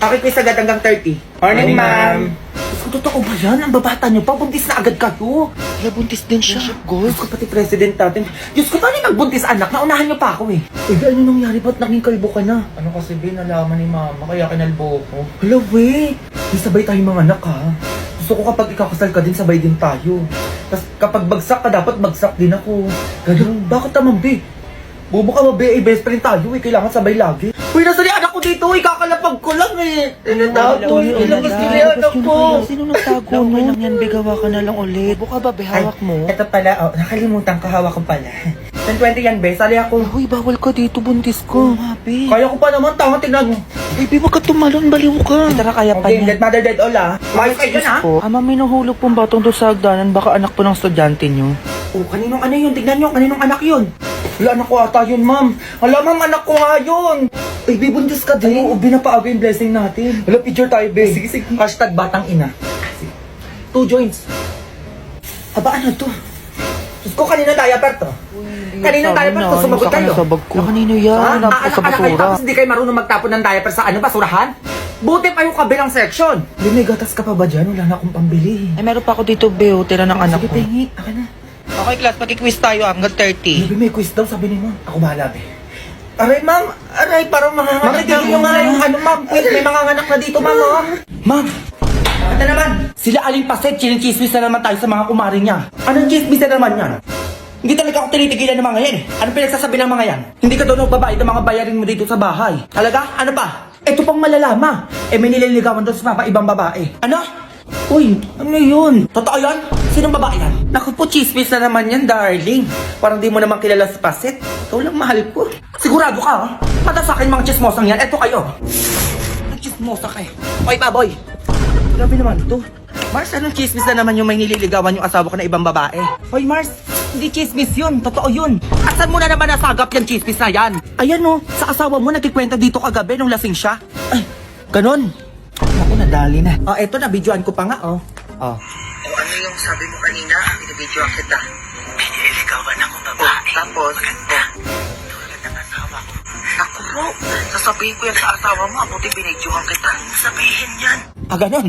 Okay, quiz agad hanggang 30. Morning, ma'am. Kung totoo ba yan? Ang babata niyo pa, buntis na agad kayo. Kaya buntis din siya. Diyos ko, pati president natin. Diyos ko, paano yung nagbuntis anak? Naunahan niyo pa ako eh. Ano nangyari? Ba't naging kalbo ka na? Ano kasi Ben, nalaman ni mama kaya kinalbo ko. Hala, wait. May sabay tayong mga anak ha. Gusto ko kapag ikakasal ka din, sabay din tayo. Tapos kapag bagsak ka, dapat bagsak din ako. Ganun. Bakit naman, be? Bobo ka ba, be? Best friend tayo eh. Kailangan sabay lagi. Uy, nasa ni anak ko dito eh. Kakalapag ko lang eh. Ano ilabas nila yung anak ko. Sino nagtago mo? Lang yan, bigawa ka na lang ulit. Buka ba, behawak mo? Ito pala, oh, nakalimutan ko, hawak ko pala. 10-20 yan, be. Sali ako. Uy, bawal ka dito, buntis ko. Mabi. Kaya ko pa naman, tanga, tingnan mo. Baby, wag ka tumalon, baliw ka. Tara, kaya pa Okay, Dead mother, dead all ah. Mayos kayo dyan ah. Po, ama, may nahulog pong batong doon sa hagdanan. Baka anak po ng estudyante nyo. Oh, kaninong ano yun? Tignan nyo, kaninong anak yun? Wala, anak ko ata yun, ma'am. Wala, ma'am, anak ko nga yun. Ay, be, buntis ka din. Oo, binapaaga yung blessing natin. Wala, picture tayo, be. Sige, sige. Hashtag batang ina. 2 joints. Aba, ano to? Diyos ko, kanina diaper to. Kanina diaper to, sumagot kayo. Sa bag ko. Kanino yan? Ha? Sa Anak kayo, basura. tapos hindi kayo marunong magtapon ng diaper sa ano, basurahan? Buti pa yung kabilang section. Be, may gatas ka pa ba dyan? Wala na akong pambili. Ay, meron pa ako dito, Beo. Tira ng anak Sige, ko. tingi. Akin na. Okay, class. Pag-quiz tayo hanggang 30. Baby, may quiz daw, sabi ni ma'am. Ako bahala, be. Aray, ma'am. Aray, parang manganganak na yung mga yung ano, ma'am. Quiz, may manganganak na dito, ma'am, oh. Ma'am. Bakit na naman? Sila Aling Paset, chinichismis na naman tayo sa mga kumari niya. Anong chismis na naman yan? Hindi talaga ako tinitigilan ng mga yan eh. Anong pinagsasabi ng mga yan? Hindi ka doon babae ng mga bayarin mo dito sa bahay. Talaga? Ano pa? Ito pang malalama. Eh, may nililigawan doon sa mga ibang babae. Ano? Uy, ano yun? Totoo yan? Sinong babae yan? Naku po, chismis na naman yan, darling. Parang di mo naman kilala si Paset. Ikaw lang mahal ko. Sigurado ka, ha? Mata sa akin mga chismosang yan. Eto kayo. Nag-chismosa ka eh. Oy, baboy. Grabe naman to. Mars, anong chismis na naman yung may nililigawan yung asawa ko na ibang babae? Hoy, Mars, hindi chismis yun. Totoo yun. At saan mo na naman nasagap yung chismis na yan? Ayan no, sa asawa mo nagkikwenta dito kagabi nung lasing siya. Ay, ganon. Ako, nadali na. Oh, eto na, videoan ko pa nga, oh. Oh. Kung ano yung sabi mo kanina, binibidyoan kita. May nililigawan akong babae. Tapos, tulad ng asawa ko. Naku bro, sasabihin ko yan sa asawa mo, buti binidyoan kita. Sabihin yan. Ah, ganon.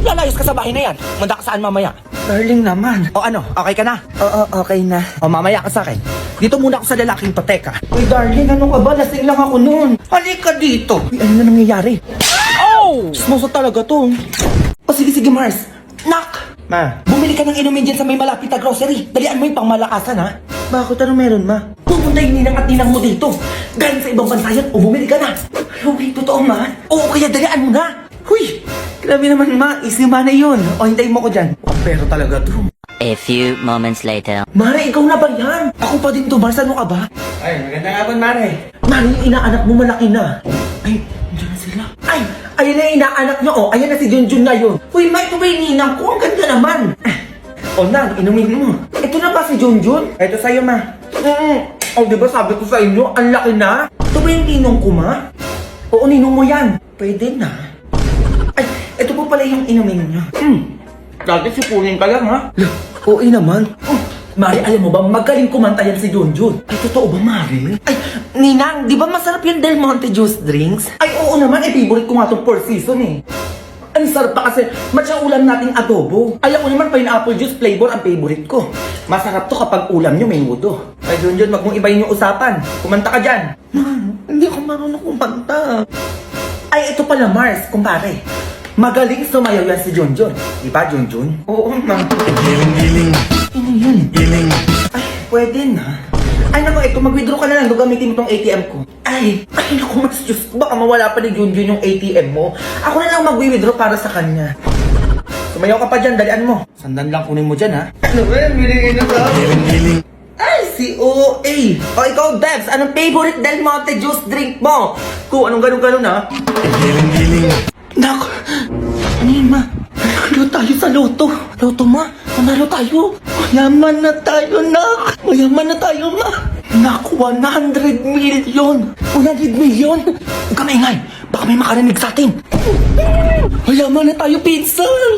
Lalayos ka sa bahay na yan. Manda ka saan mamaya? Darling naman. O ano, okay ka na? Oo, okay na. O mamaya ka sa akin. Dito muna ako sa lalaking to, teka. Uy, darling, ano ka ba? Lasing lang ako noon. Halika dito. Uy, ano na nangyayari? Oh! Smoso talaga to. O sige, sige, Mars. Nak! Ma, bumili ka ng inumin dyan sa may malapit na grocery. Dalian mo yung pangmalakasan, ha? Bakit? Ano meron, ma? Pupunta yung ninang at ninang mo dito. Galing sa ibang bansa yan o bumili ka na. Huy, totoo, ma? Oo, kaya dalian mo na. Huy! Grabe naman, ma. Easy man na yun. O, hintayin mo ko dyan. Pero talaga to. A few moments later. Mare, ikaw na ba yan? Ako pa din to, Mars. Ano ka ba? Ay, magandang hapon, Mare. Mare, yung inaanak mo malaki na. Ay, nandiyan na sila. Ay, ayan na yung inaanak nyo. Oh, ayan na si Junjun na yun. Uy, ma, ito ba yung ninang ko? Ang ganda naman. O, nang, inumin mo. Ito na ba si Junjun? Ito sa'yo, ma. O, di ba sabi ko sa inyo, ang laki na? Ito ba yung ninong ko, ma? Oo, ninong mo yan. Pwede na. Ay, ito po pala yung inumin niya. Dati sipunin ka lang, ha? Oo naman. Mari, alam mo ba, magaling kumanta yan si Junjun. Ay, totoo ba, Mari? Ay, Ninang, di ba masarap yung Del Monte juice drinks? Ay, oo naman, eh, favorite ko nga itong 4 season, eh. Ang sarap pa kasi, match ang ulam nating adobo. Ay, ako naman, pineapple juice flavor ang favorite ko. Masarap to kapag ulam nyo may mudo. Ay, Junjun, wag mong ibayin yung usapan. Kumanta ka dyan. Hindi ako marunong kumanta. Ay, ito pala, Mars, kumpare. Magaling sumayaw yan si Junjun. Di ba, Junjun? Oo, ma. Giling. Ano yun? Giling. Ay, pwede na. Ay, naku, ito, mag-withdraw ka na lang. Gagamitin mo tong ATM ko. Ay, naku, mas Diyos ko. Baka mawala pa ni Junjun yung ATM mo. Ako na lang mag-withdraw para sa kanya. Sumayaw ka pa dyan, dalian mo. Sandan lang kunin mo dyan, ha? Ano ba yan? Bilingin na sa Giling. Ay, si OA. O, ikaw, Debs, anong favorite Del Monte juice drink mo? Kung anong ganun-ganun, ha? Giling. Nak, ano yun, ma? Nanalo tayo sa loto. Loto, ma? Nanalo tayo. Mayaman na tayo, nak. Mayaman na tayo, ma. Nak, 100 million. 100 million? Huwag ka maingay. Baka may makarinig sa atin. Mayaman na tayo, pinsan.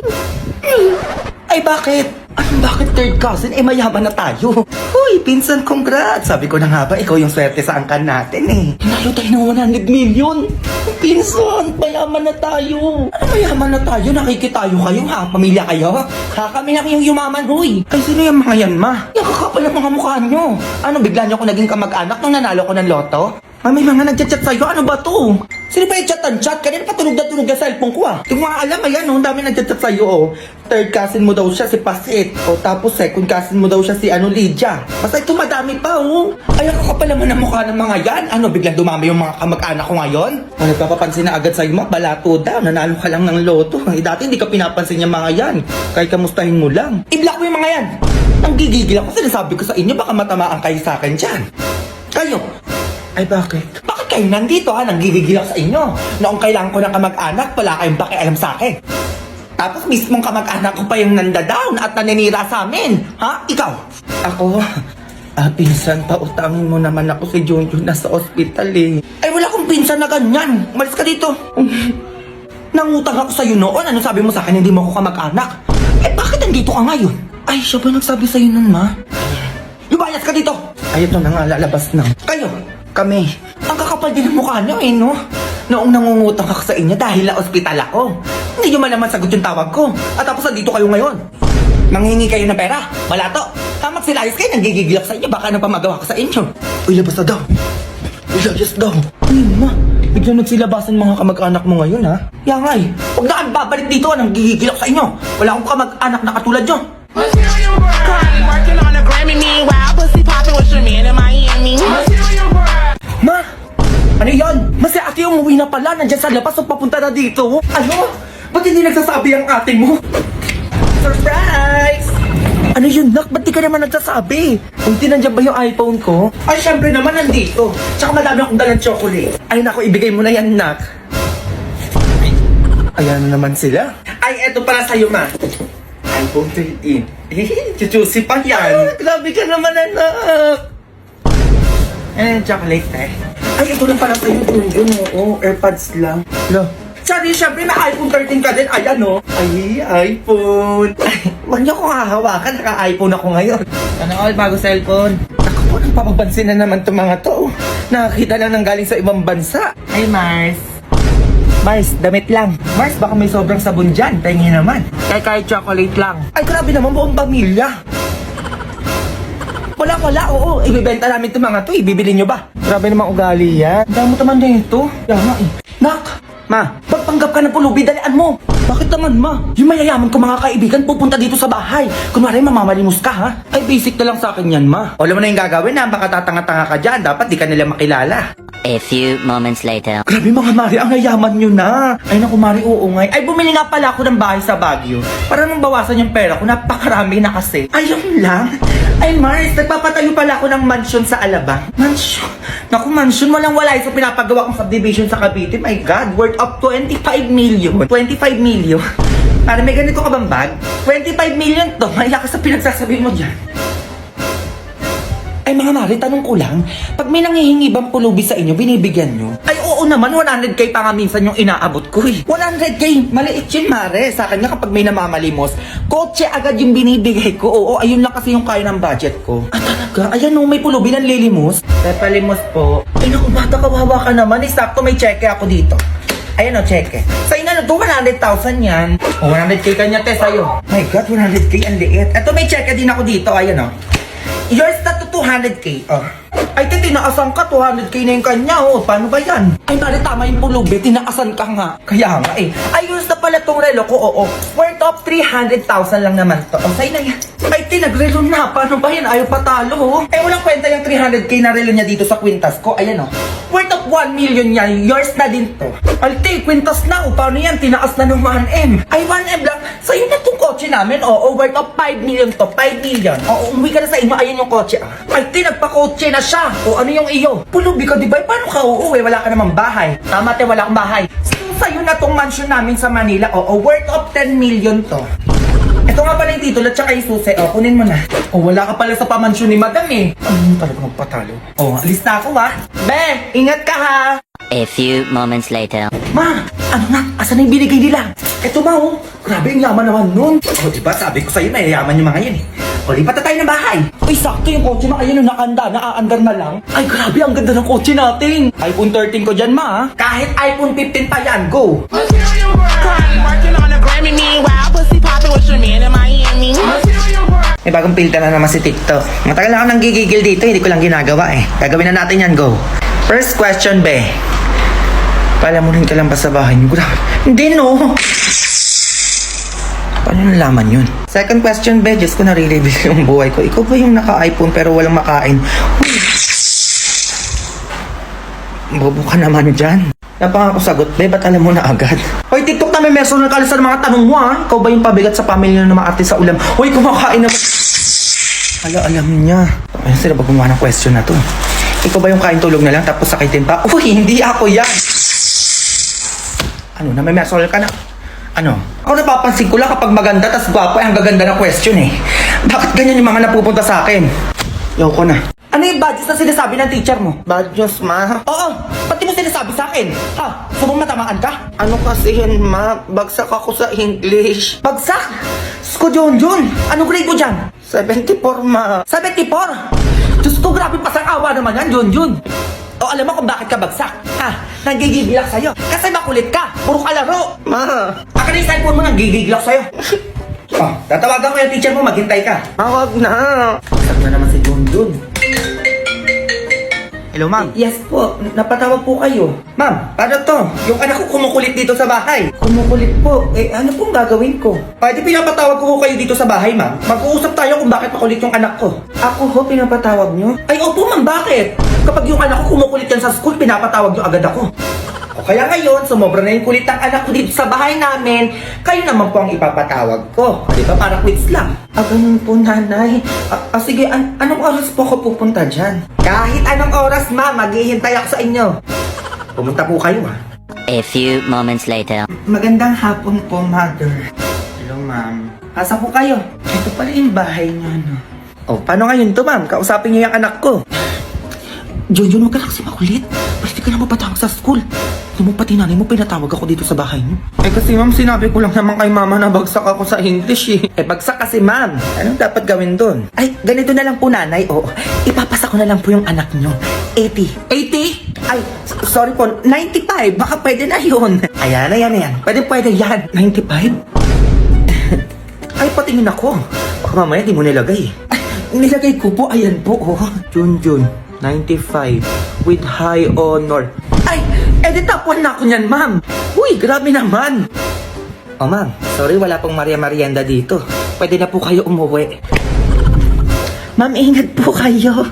Ay, bakit? Ano Bakit third cousin? Eh, mayaman na tayo. Uy, pinsan, congrats. Sabi ko na nga ba, ikaw yung swerte sa angkan natin eh. Nanalo tayo ng 100 million. Pinsan, mayaman na tayo. Ano mayaman na tayo? Nakikitayo kayo ha? Pamilya kayo? Ha? Kami na kayong yumaman, huy. Ay, sino yung mga yan, ma? Yung kakapal ng mga mukha nyo. Ano, bigla nyo ako naging kamag-anak nung nanalo ko ng loto? May mga nagchat-chat sa'yo. Ano ba to? Sino ba yung chat-chat? Kanina pa tunog na tunog ang cellphone ko ah. Hindi ko nga alam, ayan oh. Ang dami nagchat-chat sa'yo oh. Third cousin mo daw siya si Pasit. O tapos second cousin mo daw siya si Lydia. Basta ito madami pa oh. Ay, ako ka pala man ang mukha ng mga yan. Ano, biglang dumami yung mga kamag-anak ko ngayon? O nagpapapansin na agad sa'yo mga balato daw. Nanalo ka lang ng loto. Eh, dati hindi ka pinapansin yung mga yan. Kahit kamustahin mo lang. I-block mo yung mga yan. Nang gigigil ako, sinasabi ko sa inyo, baka matamaan kayo sa akin dyan. Kayo. Ay, bakit? Bakit kayo nandito ha? Nanggigigil ako sa inyo. Noong kailangan ko ng kamag-anak, wala kayong pakialam sa akin. Tapos mismong kamag-anak ko pa yung nandadown at naninira sa amin. Ha? Ikaw? Ako? Pinsan, pautangin mo naman ako si Junjun na sa ospital eh. Ay, wala akong pinsan na ganyan. Umalis ka dito. Nangutang ako sa'yo noon. Ano sabi mo sa akin? Hindi mo ako kamag-anak. Eh, bakit nandito ka ngayon? Ay, siya ba nagsabi sa'yo nun, ma? Lumayas ka dito! Ay, ito na nga, lalabas na. Kayo! Kami. Ang kakapal din ng mukha niyo eh, no? Noong nangungutang ako sa inyo dahil na ospital ako. Hindi nyo man naman sagot yung tawag ko. At tapos nandito kayo ngayon. Nanghingi kayo ng pera. Malato. Tamat sila ayos kayo. Nanggigigilap sa inyo. Baka ano pa magawa ko sa inyo. Uy, labas na daw. Uy, labas daw. Uy, ma. Biglang nagsilabasan mga kamag-anak mo ngayon, ha? Yan nga eh. Huwag na kami babalik dito. Nanggigigilap sa inyo. Wala akong kamag-anak na katulad nyo. Working on a Grammy, meanwhile, pussy popping with your man in Miami. Ma! Ano yun? Mas si ate umuwi na pala. Nandiyan sa labas o papunta na dito. Ano? Ba't hindi nagsasabi ang ate mo? Surprise! Ano yun, Nak? Ba't di ka naman nagsasabi? Unti nandiyan ba yung iPhone ko? Ay, syempre naman nandito. Tsaka madami akong dalang chocolate. Ay, naku, ibigay mo na yan, Nak. Ayan na naman sila. Ay, eto para sa'yo, ma. iPhone 13. Chuchusi pa yan. Grabe ka naman, anak. Chocolate eh. Ay, ito lang pala sa'yo yun. Oo, AirPods lang. Lo. Sorry, syempre na iPhone 13 ka din. Ayan, no? Ay, iPhone. Ay, huwag niyo akong hahawakan. Naka-iPhone ako ngayon. Ano all, bago cellphone? Ako po, nang papapansin na naman itong mga to. Nakakita lang ng galing sa ibang bansa. Ay, Mars. Mars, damit lang. Mars, baka may sobrang sabon dyan. Tingin naman. Kahit chocolate lang. Ay, grabe naman, buong pamilya. Wala, oo. Ibibenta namin itong mga to. Ibibili nyo ba? Grabe namang ugali yan. Dami mo naman na ito. Dama eh. Nak! Ma, pagpanggap ka ng pulubi, dalian mo. Bakit naman, ma? Yung mayayaman ko mga kaibigan pupunta dito sa bahay. Kunwari, mamamalimos ka, ha? Ay, basic na lang sa akin yan, ma. O, alam mo na yung gagawin, ha? Baka tatanga-tanga ka dyan. Dapat di ka nila makilala. A few moments later. Grabe mga Mari, ang yayaman nyo na. Ay naku Mari, oo nga. Ay bumili nga pala ako ng bahay sa Baguio. Para nang bawasan yung pera ko, napakarami na kasi. Ayun lang. Ay Mars, nagpapatayo pala ako ng mansion sa Alabang. Mansion? Naku mansion, walang wala sa pinapagawa kong subdivision sa Cavite. My God, worth of 25 million. 25 million? Para may ganito ka bang bag? 25 million to. Maya ka sa pinagsasabi mo dyan. Ay mga Mari, tanong ko lang, pag may nanghihingi bang pulubi sa inyo, binibigyan nyo? Ay oo naman, 100k pa nga minsan yung inaabot ko eh. 100k, maliit yun Mare. Sa akin nga kapag may namamalimos, kotse agad yung binibigay ko. Oo, ayun lang kasi yung kaya ng budget ko. Ah talaga? Ayan o, may pulubi ng lilimos. Palimos po. Ay naku, bata kawawa ka naman. Sakto may cheque ako dito. Ayan o, cheque. Sa ina na to, 100,000 yan. O, 100k kanya, te, sa'yo. My God, 100k ang liit. Ito may cheque din ako dito, ayan o. Yours na to 200k. Oh. Ay, tinaasan ka. 200k na yung kanya. Oh, paano ba yan? Ay, Mari, tama yung pulubi. Tinaasan ka nga. Kaya nga eh. Ay, yours na pala tong relo ko. Oo. Worth of 300,000 lang naman to. Oh, sa'yo na yan. Ay, tinagrelo na. Paano ba yan? Ayaw patalo, oh. Eh, walang kwenta yung 300k na relo niya dito sa kwintas ko. Ayan, oh. Worth of 1 million yan. Yours na din to. Ay, kwintas na. Oh, paano yan? Tinaas na ng 1M. Ay, 1M lang. Sa'yo na tong kotse namin. Oo, worth of 5 million to. 5 million. Oo, umuwi ka na sa inyo. Ayan yung kotse. Ay, nagpa-kotse na siya. O ano yung iyo? Pulubi ka, di ba? Paano ka uuwi? Wala ka namang bahay. Tama, te, wala kang bahay. Sa'yo na tong mansion namin sa Manila. O, worth of 10 million to. Ito nga pala yung titulo at saka yung susi. O, kunin mo na. O, wala ka pala sa pamansyon ni Madam eh. Ano talaga magpatalo? O, alis na ako ha. Be, ingat ka ha. A few moments later. Ma, ano na? Asan na yung binigay nila? Eto ma, oh. Grabe, ang yaman naman nun. O, diba, sabi ko sa'yo, mayayaman yung mga yan eh. O, lipat na tayo ng bahay. Uy, sakto yung kotse ma. Ayun, nakanda, naaandar na lang. Ay, grabe, ang ganda ng kotse natin. iPhone 13 ko dyan, ma, ha? Kahit iPhone 15 pa yan, go. Material world. Crying, working on a Grammy. Meanwhile, pussy popping with your man in Miami. Material world. May bagong filter na naman si TikTok. Matagal na ako nang gigigil dito, hindi ko lang ginagawa eh. Gagawin na natin yan, go. First question, be. Palamunin ka lang ba sa bahay niyo? Grabe. Hindi, no. Paano nalaman yun? Second question, be. Diyos ko, nare-reveal yung buhay ko. Ikaw ba yung naka-iPhone pero walang makain? Uy. Bobo ka naman dyan. Napangako sagot, be. Ba't alam mo na agad? Hoy, TikTok na may personal ka sa mga tanong mo, ha? Ikaw ba yung pabigat sa pamilya na maarte sa ulam? Hoy, kumakain naman. Alam niya. Ano sila ba gumawa ng question na to? Ikaw ba yung kain tulog na lang tapos sakitin pa? Uy, hindi ako yan. Ano, na may personal ka na? Ano? Ako napapansin ko lang kapag maganda tas gwapo ay ang gaganda ng question eh. Bakit ganyan yung mga napupunta sa akin? Yoko na. Ano yung badges na sinasabi ng teacher mo? Badges, ma? Oo, pati mo sinasabi sa akin. Ha? Sabong matamaan ka? Ano kasi yun, ma? Bagsak ako sa English. Bagsak? Sko, Junjun. Ano grade mo dyan? 74, ma. 74? Diyos ko, grabe pasang-awa naman yan, Junjun. O alam mo kung bakit ka bagsak? Ha? Nanggigigilak sa'yo. Kasi makulit ka. Puro ka laro. Ma. Akin na yung cellphone mo, nanggigigilak sa'yo. Oh, tatawagan ko yung teacher mo, maghintay ka. Wag na. Bagsak na naman si Junjun. Hello, ma'am. Yes po, napatawag po kayo. Ma'am, paano to? Yung anak ko kumukulit dito sa bahay. Kumukulit po? Eh, ano pong gagawin ko? Pwede pinapatawag ko kayo dito sa bahay, ma'am. Mag-uusap tayo kung bakit makulit yung anak ko. Ako ho, pinapatawag nyo? Ay, opo, ma'am, bakit? Kapag yung anak ko kumukulit yan sa school, pinapatawag nyo agad ako. O kaya ngayon, sumobra na yung kulit ng anak ko dito sa bahay namin, kayo naman po ang ipapatawag ko. Di ba, para quits lang. Ganun po, nanay. Sige, anong oras po ako pupunta dyan? Kahit anong oras, ma, maghihintay ako sa inyo. Pumunta po kayo, ha? A few moments later. Magandang hapon po, mother. Hello, ma'am. Asa po kayo? Ito pala yung bahay niyo, no? Oh, paano ngayon to, ma'am? Kausapin niyo yung anak ko. Junjun, huwag ka lang kasi makulit. Pwede ka lang mapatawag sa school. Hindi mo pati nanay mo pinatawag ako dito sa bahay niyo. Eh kasi ma'am, sinabi ko lang naman kay mama na bagsak ako sa English eh. Eh bagsak kasi ma'am. Anong dapat gawin doon? Ay, ganito na lang po nanay. Oo, ipapasa ko na lang po yung anak niyo. 80. 80? Ay, sorry po, 95. Baka pwede na yun. Ayan, Pwede yan. 95? Ay, patingin ako. Baka mamaya di mo nilagay. Ay, nilagay ko po. Ayan po, oh. Junjun. 95 with high honor. Ay, edi top 1 na ako niyan, ma'am. Uy, grabe naman. Oh, ma'am, sorry, wala pong Maria Marienda dito. Pwede na po kayo umuwi. Ma'am, ingat po kayo.